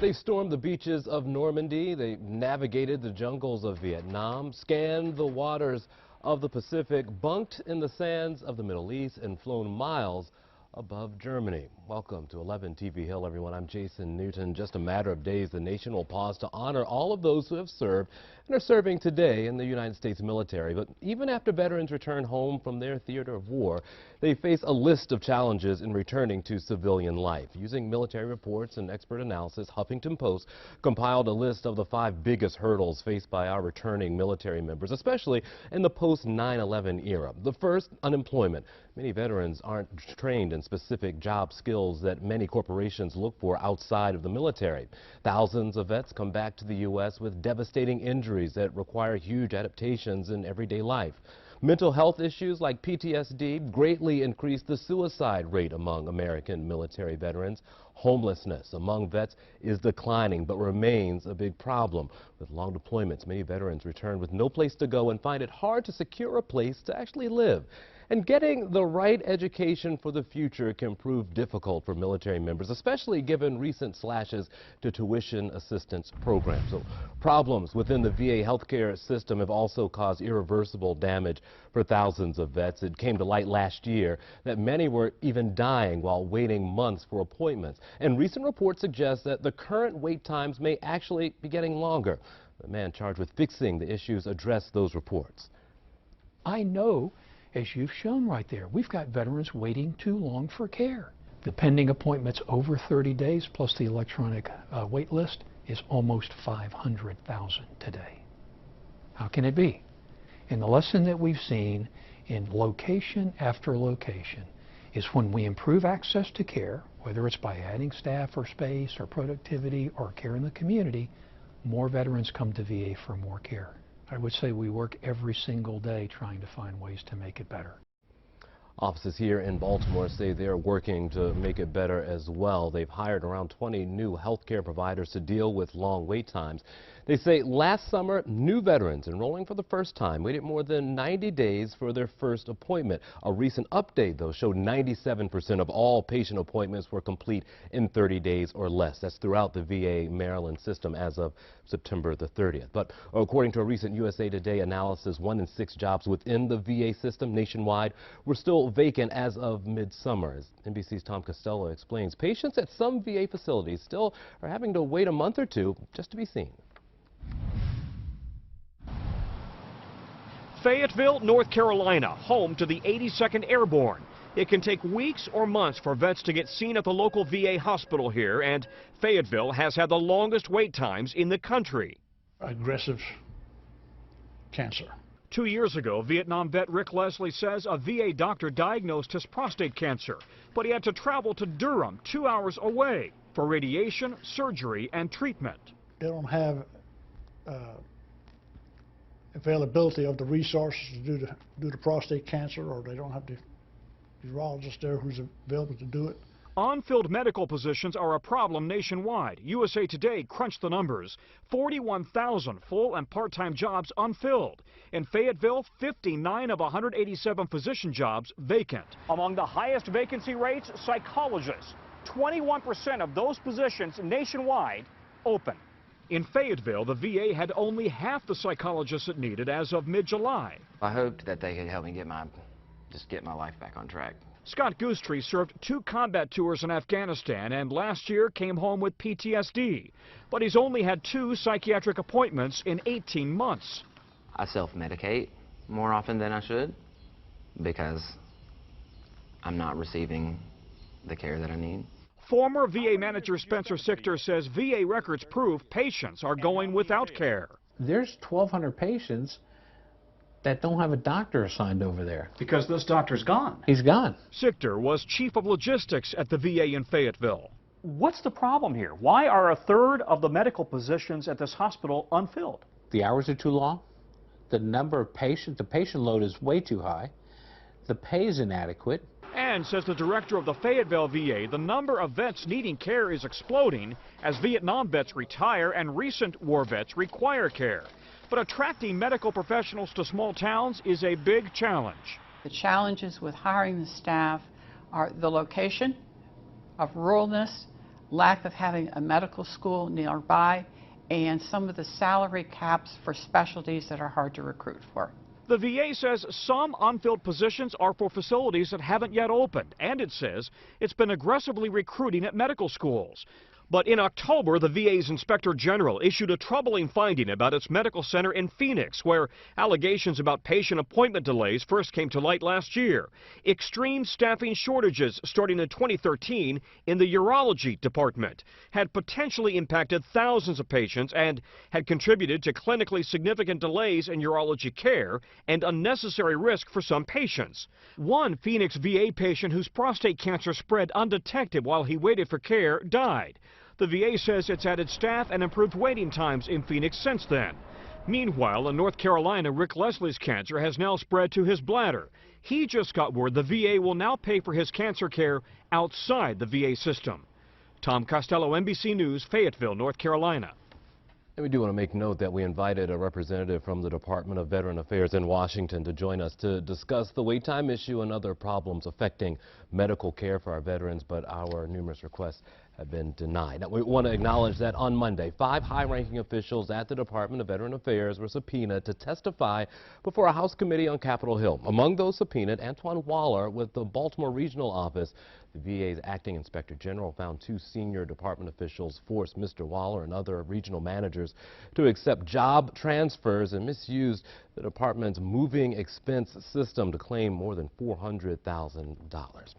They stormed the beaches of Normandy, they navigated the jungles of Vietnam, scanned the waters of the Pacific, bunked in the sands of the Middle East, and flown miles above Germany. Welcome to 11 TV Hill, everyone. I'm Jason Newton. Just a matter of days, the nation will pause to honor all of those who have served and are serving today in the United States military. But even after veterans return home from their theater of war, they face a list of challenges in returning to civilian life. Using military reports and expert analysis, Huffington Post compiled a list of the 5 biggest hurdles faced by our returning military members, especially in the post-9/11 era. The first, unemployment. Many veterans aren't trained in specific job skills that many corporations look for outside of the military. Thousands of vets come back to the U.S. with devastating injuries that require huge adaptations in everyday life. Mental health issues like PTSD greatly increase the suicide rate among American military veterans. Homelessness among vets is declining but remains a big problem. With long deployments, many veterans return with no place to go and find it hard to secure a place to actually live. And getting the right education for the future can prove difficult for military members, especially given recent slashes to tuition assistance programs. So problems within the VA healthcare system have also caused irreversible damage for thousands of vets. It came to light last year that many were even dying while waiting months for appointments. And recent reports suggest that the current wait times may actually be getting longer. The man charged with fixing the issues addressed those reports. I know, as you've shown right there, we've got veterans waiting too long for care. The pending appointments over 30 days plus the electronic wait list is almost 500,000 today. How can it be? And the lesson that we've seen in location after location is when we improve access to care, whether it's by adding staff or space or productivity or care in the community, more veterans come to VA for more care. I would say we work every single day trying to find ways to make it better. Offices here in Baltimore say they're working to make it better as well. They've hired around 20 new healthcare providers to deal with long wait times. They say last summer, new veterans enrolling for the first time waited more than 90 days for their first appointment. A recent update, though, showed 97% of all patient appointments were complete in 30 days or less. That's throughout the VA Maryland system as of September the 30th. But according to a recent USA Today analysis, 1 in 6 jobs within the VA system nationwide were still vacant as of midsummer. As NBC's Tom Costello explains, patients at some VA facilities still are having to wait a month or two just to be seen. Fayetteville, North Carolina, home to the 82nd Airborne. It can take weeks or months for vets to get seen at the local VA hospital here, and Fayetteville has had the longest wait times in the country. Aggressive cancer. 2 years ago, Vietnam vet Rick Leslie says a VA doctor diagnosed his prostate cancer, but he had to travel to Durham, 2 hours away, for radiation, surgery, and treatment. They don't have availability of the resources to do the prostate cancer, or they don't have the urologist there who's available to do it. Unfilled medical positions are a problem nationwide. USA Today crunched the numbers. 41,000 full and part-time jobs unfilled. In Fayetteville, 59 of 187 physician jobs vacant. Among the highest vacancy rates, psychologists. 21% of those positions nationwide open. In Fayetteville, the VA had only half the psychologists it needed as of mid-July. I hoped that they could help me get my life back on track. Scott Goostree served 2 combat tours in Afghanistan and last year came home with PTSD. But he's only had 2 psychiatric appointments in 18 months. I self-medicate more often than I should because I'm not receiving the care that I need. Former VA manager Spencer Sichter says VA records prove patients are going without care. There's 1,200 patients that don't have a doctor assigned over there. Because this doctor's gone. He's gone. Sichter was chief of logistics at the VA in Fayetteville. What's the problem here? Why are 1/3 of the medical positions at this hospital unfilled? The hours are too long. The number of patients, the patient load is way too high. The pay is inadequate. And, says the director of the Fayetteville VA, the number of vets needing care is exploding as Vietnam vets retire and recent war vets require care. But attracting medical professionals to small towns is a big challenge. The challenges with hiring the staff are the location of ruralness, lack of having a medical school nearby, and some of the salary caps for specialties that are hard to recruit for. The VA says some unfilled positions are for facilities that haven't yet opened, and it says it's been aggressively recruiting at medical schools. But in October, the VA's Inspector General issued a troubling finding about its medical center in Phoenix, where allegations about patient appointment delays first came to light last year. Extreme staffing shortages starting in 2013 in the urology department had potentially impacted thousands of patients and had contributed to clinically significant delays in urology care and unnecessary risk for some patients. One Phoenix VA patient whose prostate cancer spread undetected while he waited for care died. The VA says it's added staff and improved waiting times in Phoenix since then. Meanwhile, in North Carolina, Rick Leslie's cancer has now spread to his bladder. He just got word the VA will now pay for his cancer care outside the VA system. Tom Costello, NBC News, Fayetteville, North Carolina. And we do want to make note that we invited a representative from the Department of Veteran Affairs in Washington to join us to discuss the wait time issue and other problems affecting medical care for our veterans, but our numerous requests have been denied. Now, we want to acknowledge that on Monday, 5 high-ranking officials at the Department of Veteran Affairs were subpoenaed to testify before a House committee on Capitol Hill. Among those subpoenaed, Antoine Waller with the Baltimore Regional Office. The VA's acting inspector general found 2 senior department officials forced Mr. Waller and other regional managers to accept job transfers and misused the department's moving expense system to claim more than $400,000.